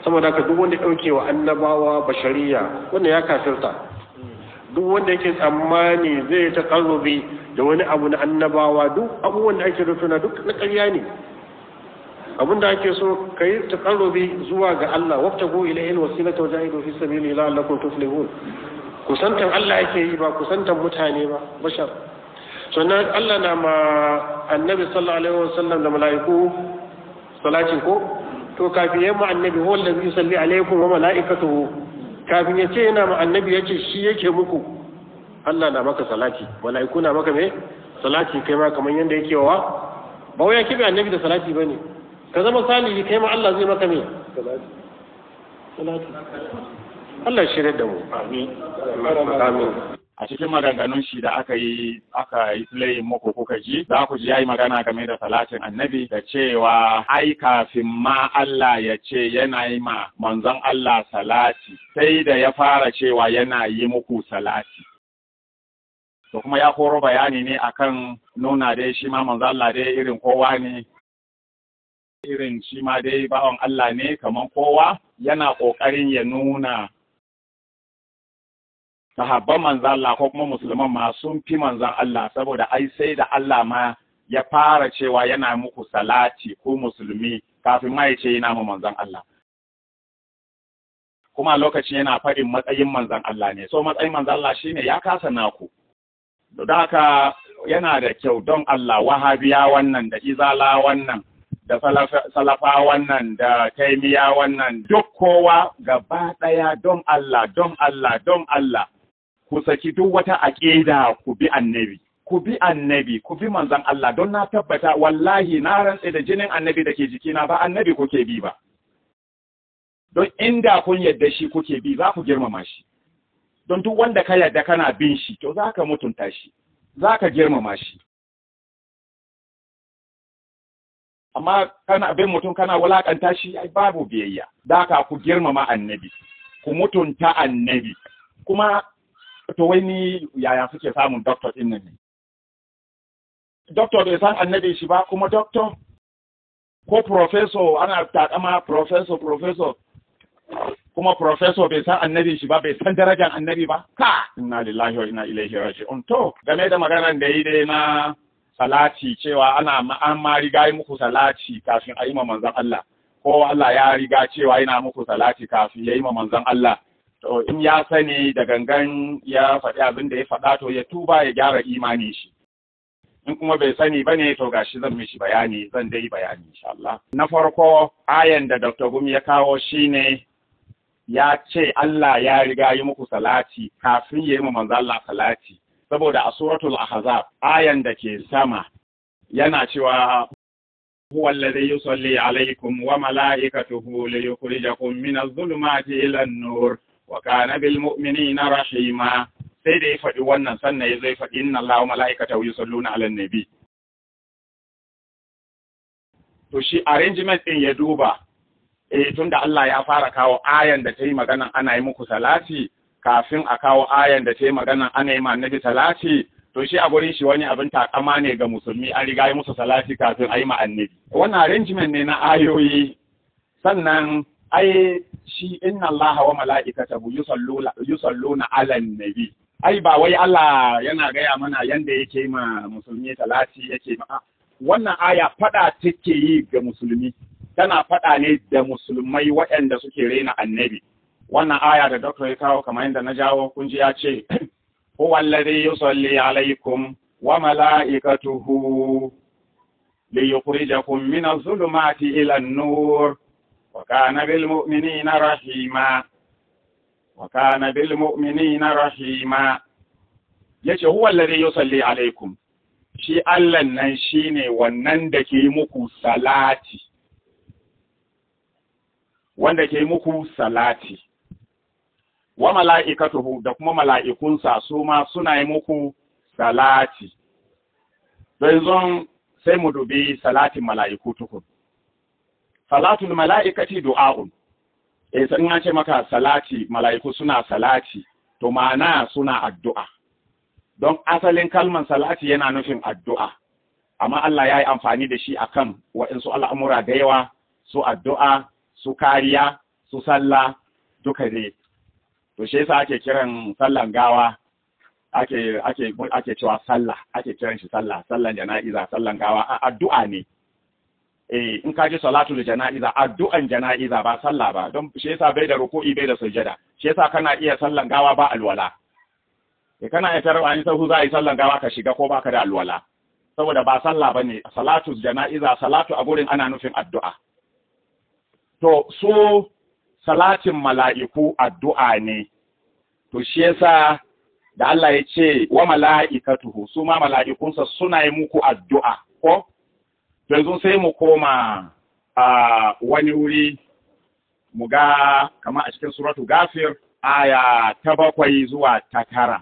saboda haka duk wanda dauke wa annabawa bashariya wanda ya kafirta. Duk wanda yake tsammani zai takarrubi da wani abu na annabawa, duk abubuwan da ake rufuna duk na ƙarya ne. Abinda ake so kai takarrubi zuwa ga Allah, wabtagu ilayhi alwasilata wa jahidu fi sabilihi la'allakum tuflihun. Kusantan Allah yake yi ba kusantan mutane ba, bashar. Sannan Allah na ma annabi sallallahu alaihi wasallam da mala'iku salatin ko to kafin yamma annabi huwa allazi yusalli alaikum wa mala'ikatuhu, kafin ya ce yana ma annabi ya ce shi yake muku, Allah na maka salati, mala'iku na maka me salati, kai ma kamar yadda yake wa ba wai ya kibe annabi da salati bane, ka zama salihi kai ma Allah zai maka me salati. Allah ya shirye da mu, amin amin. A cikin maganganun shi da aka yi play muku kuka ji, za ku ji yayi magana game da salatin annabi da cewa ai kafin ma Allah ya ce yana yi ma manzon Allah salati, sai da ya fara cewa yana yi muku salati. To kuma ya koro bayani ne akan nuna dai shi ma manzon Allah dai irin kowa ne, irin shi ma dai bawan Allah ne kaman kowa, yana ƙoƙarin ya nuna sahabban manzan Allah ko kuma musulman ma sun fi manzan Allah, saboda ai sai da Allah ma ya fara cewa yana muku salati ko musulmi kafin ma ya ce yana mu manzan Allah. Kuma lokacin yana faɗin matsayin manzan Allah ne, so matsayin manzan Allah shine ya kasa naku. Da haka yana da kyau don Allah, wahabiya wannan da izala wannan da salafa wannan da taimiya wannan, duk kowa gaba ɗaya don Allah, don Allah, don Allah. Ku saki duk wata aƙida ku bi annabi, ku bi annabi, ku bi manzan Allah, don na tabbata wallahi na rantse da jinin annabi da ke jikina ba annabi kuke bi ba. Don inda kun yadda shi kuke bi za ku girmama shi. Don duk wanda ka yadda kana bin shi, to za ka mutunta shi, za ka girmama shi. Amma kana bin mutum kana wulakanta shi, ai babu biyayya. Da ka ku girmama annabi, ku mutunta annabi. Kuma to wai ni yaya suke samun doctor din nan ne? Doctor bai san annabi shi ba, kuma doctor ko professor ana takama professor kuma professor bai san annabi shi ba, bai san darajar annabi ba. Ka inna lillahi wa inna ilaihi raji'un. To game da maganar da yi dai na salati, cewa an ma riga yi muku salati kafin a yi ma manzon Allah, ko Allah ya riga cewa yana muku salati kafin ya yi ma manzon Allah. To in ya sani da gangan ya faɗi abin da ya faɗa, to ya tuba ya gyara imani shi. In kuma bai sani ba ne, to gashi zan mishi bayani, zan dai bayani insha Allah. Na farko ayan da Dr. Gumi ya kawo shine ya ce Allah ya riga yi muku salati kafin ya yi ma manzo Allah salati, saboda a suratul Ahzab ayan da ke sama yana cewa huwa alladhi yusalli alaykum wa malaikatuhu liyukhrijakum min adh-dhulumati ila an-nur wa kana bil mu'minina rahima. Sai da ya faɗi wannan sannan ya zai faɗi inna Allaha wa mala'ikatahu yusalluna 'alan nabi. To shi arrangement din ya duba, tunda Allah ya fara kawo ayan da ta yi magana ana yi muku salati kafin a kawo ayan da ta yi magana ana yi ma annabi salati, to shi a gurin shi wani abin takama ne ga musulmi, an riga yi musu salati kafin a yi ma annabi. Wannan arrangement ne na ayoyi. Sannan ai shi inna Allaha wa mala'ikatahu yusalluna 'alan nabi. Ai ba wai Allah yana gaya mana yanda yake ma musulmi salati yake ma, wannan aya fada take yi ga musulmi, tana fada ne da musulmai waɗanda suke rena annabi. Wannan aya da doctor ya kawo kamar yadda na jawo kunji ya ce huwa alladhi yusalli alaykum wa mala'ikatuhu liyukhrijakum min adh-dhulumati ila an-nur wa kana bil mu'minina rahima. Wa kana bil mu'minina rahima. Yace huwa alladhi yusalli alaykum, shi Allah nan shine wannan da ke muku salati, wanda ke muku salati. Wa mala'ikatuhu, da kuma mala'ikunsa su ma suna yi muku salati. Don zon sai mu dubi salatin mala'iku tukun. Salatul mala'ikati du'a'un. Sai an ce maka salati, mala'iku suna salati, to ma'ana suna addu'a. Don asalin kalman salati yana nufin addu'a. Amma Allah ya yi amfani da shi akan waɗansu al'amura da yawa, su addu'a, su kariya, su sallah duka dai. To shi yasa ake kiran sallan gawa ake cewa sallah, ake kiran shi sallah, sallan jana'iza, sallan gawa addu'a ne. In ka ji salatul jana'iza addu'an jana'iza ba sallah ba, don shi yasa bai da ruku'i bai da sujada. Shi yasa kana iya sallan gawa ba alwala. Kana iya tarwa in sahu za a yi sallan gawa ka shiga ko baka da alwala. Saboda ba sallah bane, salatul jana'iza, salatu a gurin ana nufin addu'a. To so salatin mala'iku addu'a ne. To shi yasa da Allah ya ce wa mala'ikatuhu, su ma mala'ikunsa suna yi muku addu'a, ko? Yanzu sai mu koma a wani wuri mu ga kama a cikin suratu Gafir aya ta 7 zuwa ta 9.